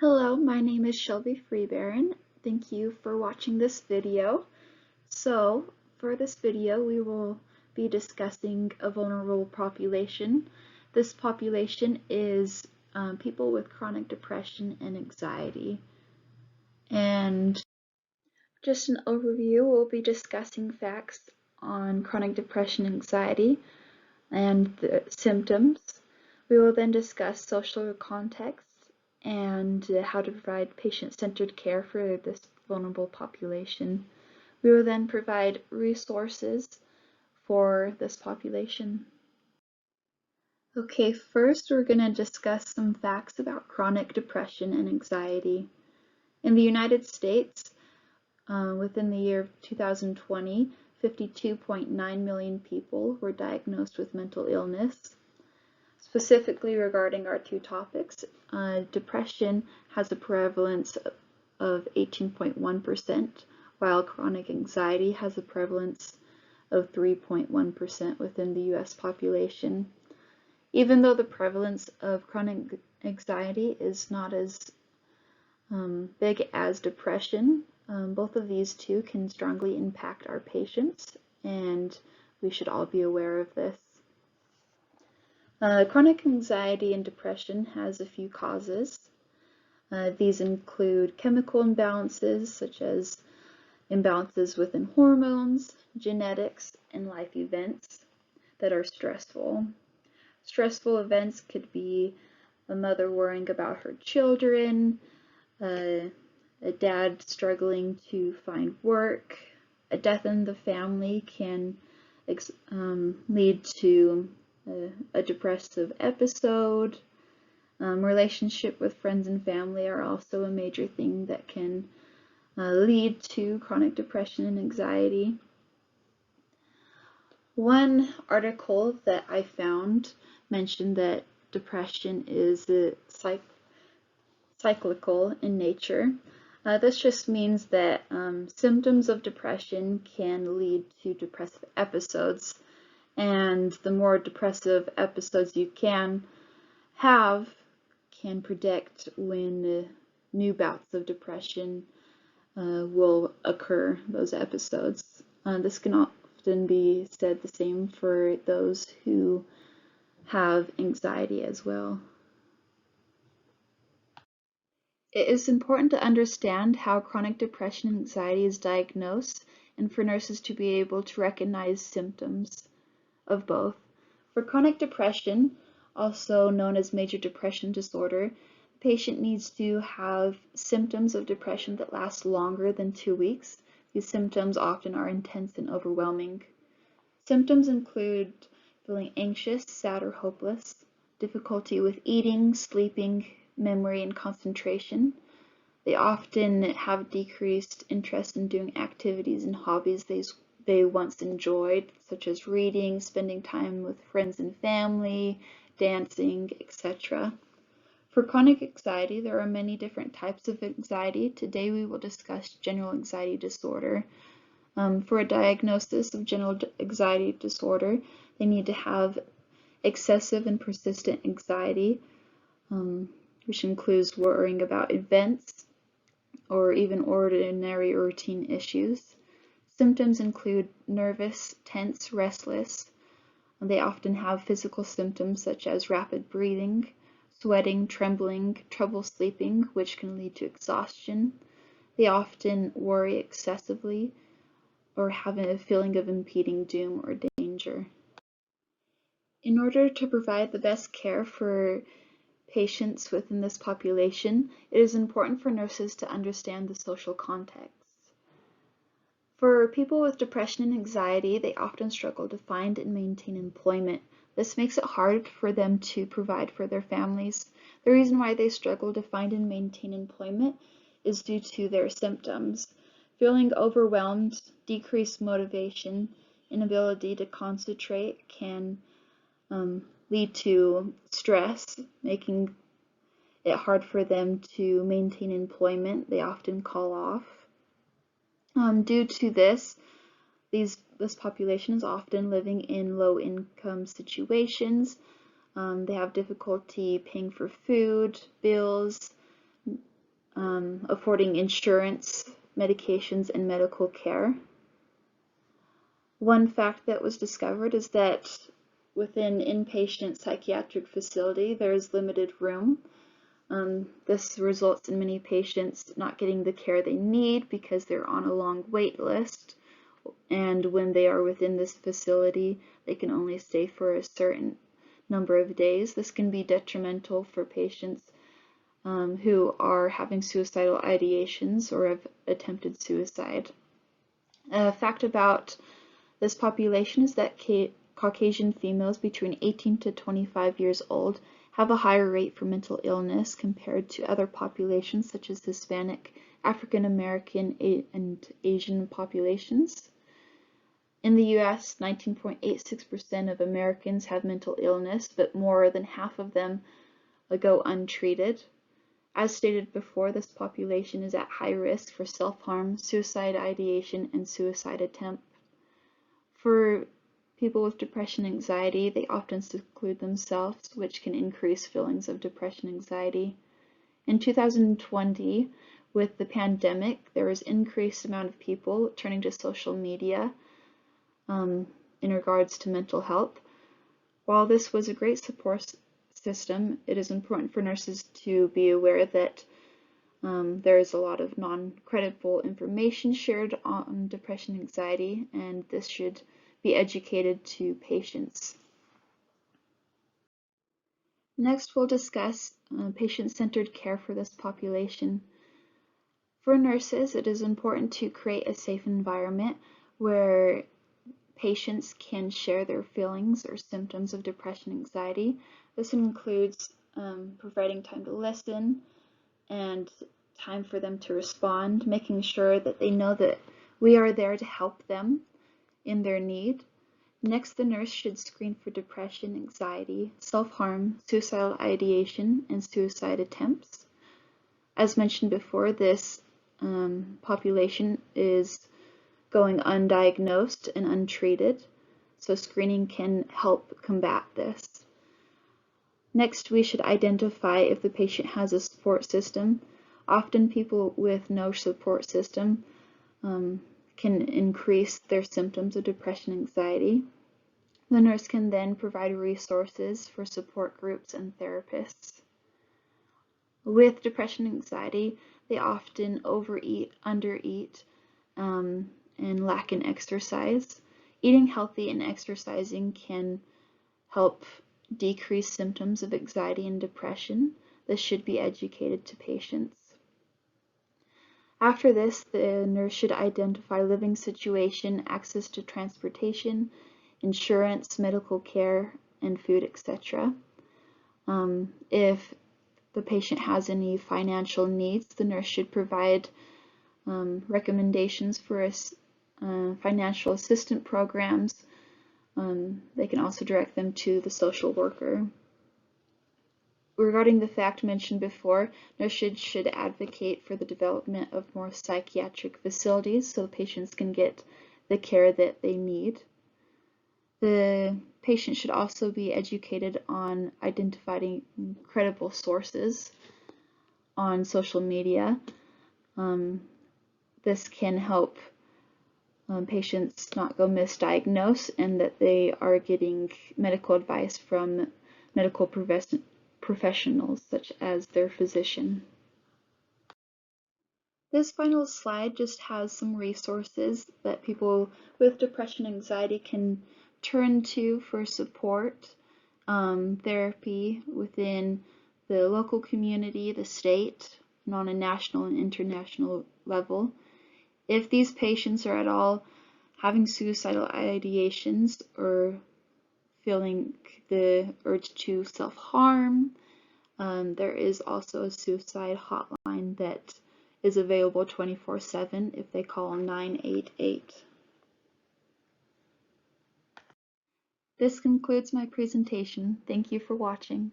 Hello, my name is Shelby Freebaron. Thank you for watching this video. So, for this video, we will be discussing a vulnerable population. This population is people with chronic depression and anxiety. And just an overview, we'll be discussing facts on chronic depression and anxiety and the symptoms. We will then discuss social context and how to provide patient-centered care for this vulnerable population. We will then provide resources for this population. Okay, first we're going to discuss some facts about chronic depression and anxiety. In the United States, within the year of 2020, 52.9 million people were diagnosed with mental illness. Specifically regarding our two topics, depression has a prevalence of 18.1%, while chronic anxiety has a prevalence of 3.1% within the US population. Even though the prevalence of chronic anxiety is not as big as depression, both of these two can strongly impact our patients, and we should all be aware of this. Chronic anxiety and depression has a few causes. These include chemical imbalances, such as imbalances within hormones, genetics, and life events that are stressful. Stressful events could be a mother worrying about her children, a dad struggling to find work. A death in the family can lead to a depressive episode. Relationship with friends and family are also a major thing that can lead to chronic depression and anxiety. One article that I found mentioned that depression is cyclical in nature. This just means that symptoms of depression can lead to depressive episodes, and the more depressive episodes you can have can predict when new bouts of depression will occur, those episodes. This can often be said the same for those who have anxiety as well. It is important to understand how chronic depression and anxiety is diagnosed and for nurses to be able to recognize symptoms of both. For chronic depression, also known as major depression disorder, the patient needs to have symptoms of depression that last longer than 2 weeks. These symptoms often are intense and overwhelming. Symptoms include feeling anxious, sad, or hopeless, difficulty with eating, sleeping, memory, and concentration. They often have decreased interest in doing activities and hobbies they once enjoyed, such as reading, spending time with friends and family, dancing, etc. For chronic anxiety, there are many different types of anxiety. Today we will discuss general anxiety disorder. For a diagnosis of general anxiety disorder, they need to have excessive and persistent anxiety, which includes worrying about events or even ordinary or routine issues. Symptoms include nervous, tense, restless. They often have physical symptoms such as rapid breathing, sweating, trembling, trouble sleeping, which can lead to exhaustion. They often worry excessively or have a feeling of impending doom or danger. In order to provide the best care for patients within this population, it is important for nurses to understand the social context. For people with depression and anxiety, they often struggle to find and maintain employment. This makes it hard for them to provide for their families. The reason why they struggle to find and maintain employment is due to their symptoms. Feeling overwhelmed, decreased motivation, inability to concentrate can lead to stress, making it hard for them to maintain employment. They often call off. Due to this population is often living in low-income situations. They have difficulty paying for food, bills, affording insurance, medications, and medical care. One fact that was discovered is that within inpatient psychiatric facility, there is limited room. This results in many patients not getting the care they need because they're on a long wait list. And when they are within this facility, they can only stay for a certain number of days. This can be detrimental for patients who are having suicidal ideations or have attempted suicide. A fact about this population is that Caucasian females between 18 to 25 years old have a higher rate for mental illness compared to other populations such as Hispanic, African American, and Asian populations. In the US, 19.86% of Americans have mental illness, but more than half of them go untreated. As stated before, this population is at high risk for self-harm, suicide ideation, and suicide attempt. For people with depression and anxiety, they often seclude themselves, which can increase feelings of depression and anxiety. In 2020, with the pandemic, there was increased amount of people turning to social media in regards to mental health. While this was a great support system, it is important for nurses to be aware that there is a lot of non-credible information shared on depression and anxiety, and this should be educated to patients. Next, we'll discuss patient-centered care for this population. For nurses, it is important to create a safe environment where patients can share their feelings or symptoms of depression and anxiety. This includes providing time to listen and time for them to respond, making sure that they know that we are there to help them in their need. Next, the nurse should screen for depression, anxiety, self-harm, suicidal ideation, and suicide attempts. As mentioned before, this population is going undiagnosed and untreated, so screening can help combat this. Next, we should identify if the patient has a support system. Often people with no support system can increase their symptoms of depression and anxiety. The nurse can then provide resources for support groups and therapists. With depression and anxiety, they often overeat, undereat, and lack in exercise. Eating healthy and exercising can help decrease symptoms of anxiety and depression. This should be educated to patients. After this, the nurse should identify living situation, access to transportation, insurance, medical care, and food, etc. If the patient has any financial needs, the nurse should provide recommendations for financial assistance programs. They can also direct them to the social worker. Regarding the fact mentioned before, nurses should advocate for the development of more psychiatric facilities so patients can get the care that they need. The patient should also be educated on identifying credible sources on social media. This can help patients not go misdiagnosed and that they are getting medical advice from medical professionals such as their physician. This final slide just has some resources that people with depression and anxiety can turn to for support, therapy within the local community, the state, and on a national and international level. If these patients are at all having suicidal ideations or feeling the urge to self-harm, there is also a suicide hotline that is available 24/7 if they call 988. This concludes my presentation. Thank you for watching.